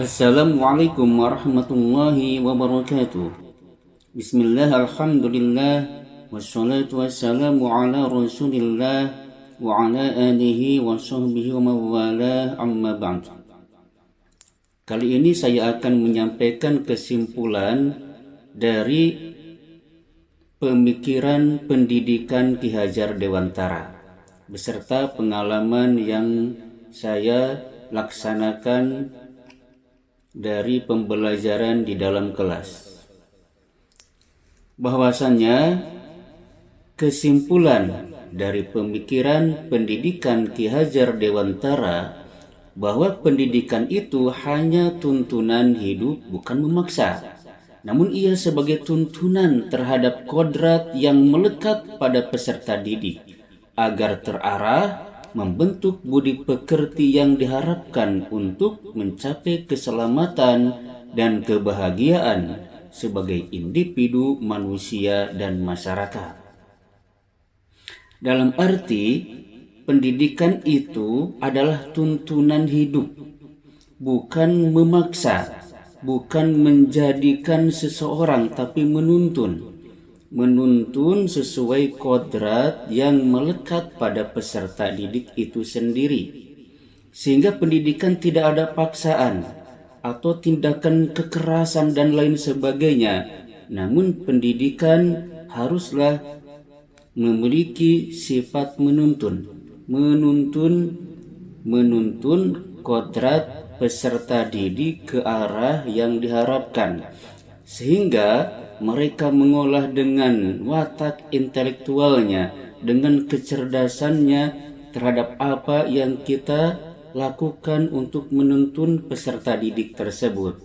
Assalamualaikum warahmatullahi wabarakatuh. Bismillah, alhamdulillah, wassalatu wassalamu ala rasulillah wa ala alihi wa sahbihi wa mawala amma ba'd. Kali ini saya akan menyampaikan kesimpulan dari pemikiran pendidikan Ki Hajar Dewantara beserta pengalaman yang saya laksanakan dari pembelajaran di dalam kelas. Bahwasannya kesimpulan dari pemikiran pendidikan Ki Hajar Dewantara bahwa pendidikan itu hanya tuntunan hidup, bukan memaksa. Namun ia sebagai tuntunan terhadap kodrat yang melekat pada peserta didik agar terarah membentuk budi pekerti yang diharapkan untuk mencapai keselamatan dan kebahagiaan sebagai individu manusia dan masyarakat. Dalam arti, pendidikan itu adalah tuntunan hidup, bukan memaksa, bukan menjadikan seseorang, tapi menuntun sesuai kodrat yang melekat pada peserta didik itu sendiri, sehingga pendidikan tidak ada paksaan atau tindakan kekerasan dan lain sebagainya. Namun pendidikan haruslah memiliki sifat menuntun kodrat peserta didik ke arah yang diharapkan, sehingga mereka mengolah dengan watak intelektualnya, dengan kecerdasannya terhadap apa yang kita lakukan untuk menuntun peserta didik tersebut.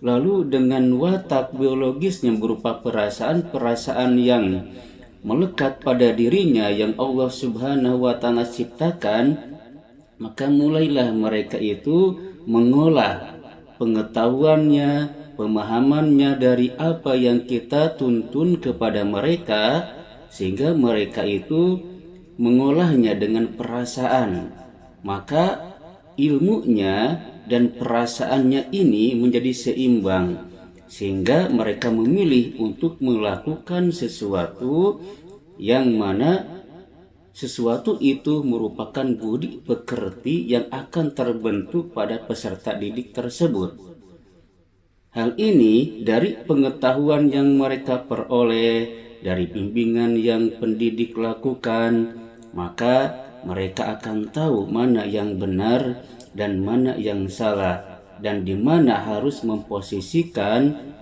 Lalu dengan watak biologisnya berupa perasaan-perasaan yang melekat pada dirinya yang Allah Subhanahu wa Ta'ala ciptakan, maka mulailah mereka itu mengolah pengetahuannya, pemahamannya dari apa yang kita tuntun kepada mereka, sehingga mereka itu mengolahnya dengan perasaan. Maka ilmunya dan perasaannya ini menjadi seimbang, sehingga mereka memilih untuk melakukan sesuatu yang mana sesuatu itu merupakan budi pekerti yang akan terbentuk pada peserta didik tersebut. Hal ini dari pengetahuan yang mereka peroleh, dari bimbingan yang pendidik lakukan, maka mereka akan tahu mana yang benar dan mana yang salah, dan di mana harus memposisikan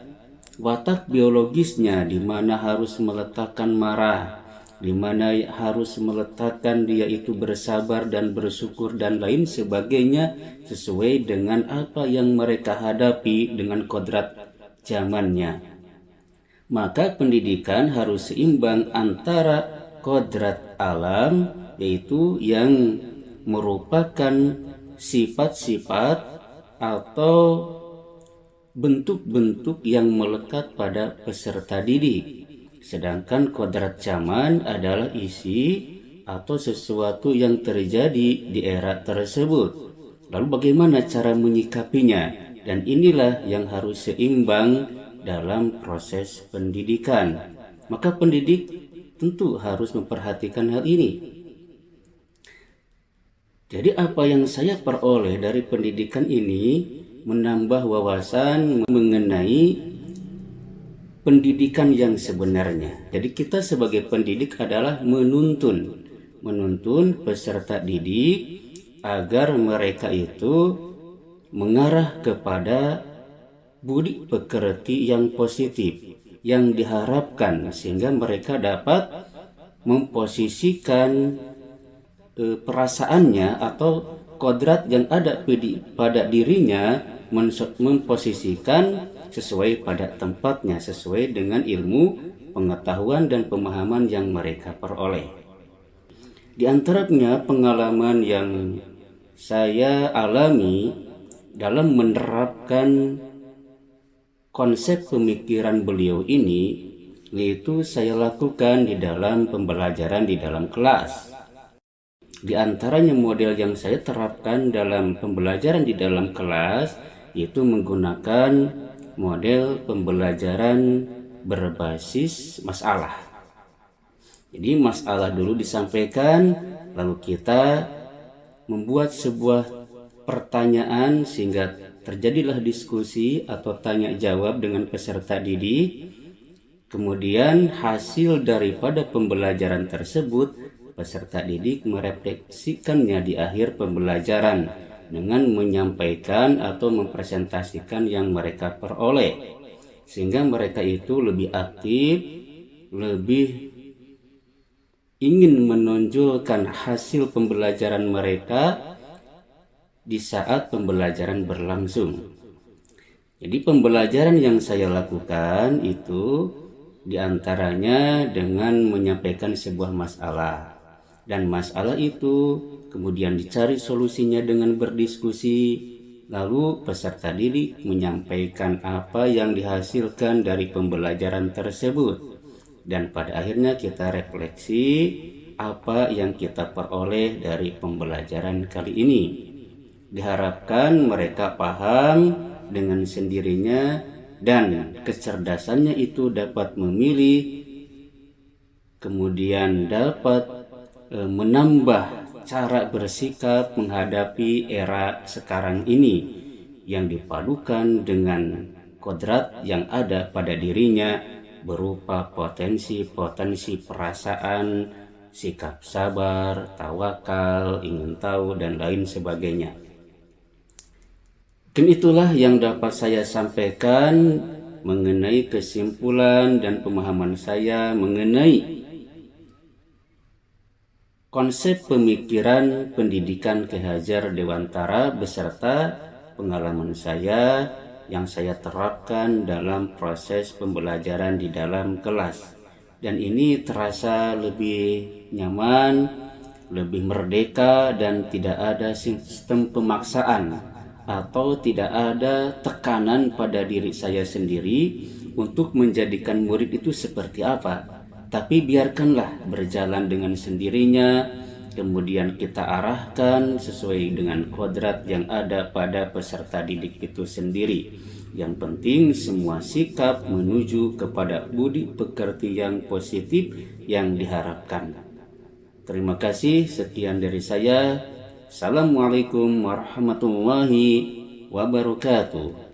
watak biologisnya, di mana harus meletakkan marah, di mana harus meletakkan dia itu bersabar dan bersyukur dan lain sebagainya, sesuai dengan apa yang mereka hadapi dengan kodrat zamannya. Maka pendidikan harus seimbang antara kodrat alam, yaitu yang merupakan sifat-sifat atau bentuk-bentuk yang melekat pada peserta didik. Sedangkan kodrat zaman adalah isi atau sesuatu yang terjadi di era tersebut. Lalu bagaimana cara menyikapinya? Dan inilah yang harus seimbang dalam proses pendidikan. Maka pendidik tentu harus memperhatikan hal ini. Jadi apa yang saya peroleh dari pendidikan ini menambah wawasan mengenai pendidikan yang sebenarnya. Jadi kita sebagai pendidik adalah menuntun peserta didik agar mereka itu mengarah kepada budi pekerti yang positif yang diharapkan, sehingga mereka dapat memposisikan perasaannya atau kodrat yang ada pada dirinya, memposisikan sesuai pada tempatnya, sesuai dengan ilmu, pengetahuan, dan pemahaman yang mereka peroleh. Di antaranya pengalaman yang saya alami dalam menerapkan konsep pemikiran beliau ini, yaitu saya lakukan di dalam pembelajaran di dalam kelas. Di antaranya model yang saya terapkan dalam pembelajaran di dalam kelas, itu menggunakan model pembelajaran berbasis masalah. Jadi masalah dulu disampaikan, lalu kita membuat sebuah pertanyaan sehingga terjadilah diskusi atau tanya jawab dengan peserta didik. Kemudian hasil daripada pembelajaran tersebut peserta didik merefleksikannya di akhir pembelajaran dengan menyampaikan atau mempresentasikan yang mereka peroleh, sehingga mereka itu lebih aktif, lebih ingin menonjolkan hasil pembelajaran mereka di saat pembelajaran berlangsung. Jadi pembelajaran yang saya lakukan itu diantaranya dengan menyampaikan sebuah masalah, dan masalah itu kemudian dicari solusinya dengan berdiskusi, lalu peserta didik menyampaikan apa yang dihasilkan dari pembelajaran tersebut, dan pada akhirnya kita refleksi apa yang kita peroleh dari pembelajaran kali ini. Diharapkan mereka paham dengan sendirinya dan kecerdasannya itu dapat memilih, kemudian dapat menambah cara bersikap menghadapi era sekarang ini yang dipadukan dengan kodrat yang ada pada dirinya berupa potensi-potensi perasaan, sikap sabar, tawakal, ingin tahu, dan lain sebagainya. Dan itulah yang dapat saya sampaikan mengenai kesimpulan dan pemahaman saya mengenai konsep pemikiran pendidikan Ki Hajar Dewantara beserta pengalaman saya yang saya terapkan dalam proses pembelajaran di dalam kelas. Dan ini terasa lebih nyaman, lebih merdeka, dan tidak ada sistem pemaksaan atau tidak ada tekanan pada diri saya sendiri untuk menjadikan murid itu seperti apa. Tapi biarkanlah berjalan dengan sendirinya, kemudian kita arahkan sesuai dengan kodrat yang ada pada peserta didik itu sendiri. Yang penting semua sikap menuju kepada budi pekerti yang positif yang diharapkan. Terima kasih, sekian dari saya. Assalamualaikum warahmatullahi wabarakatuh.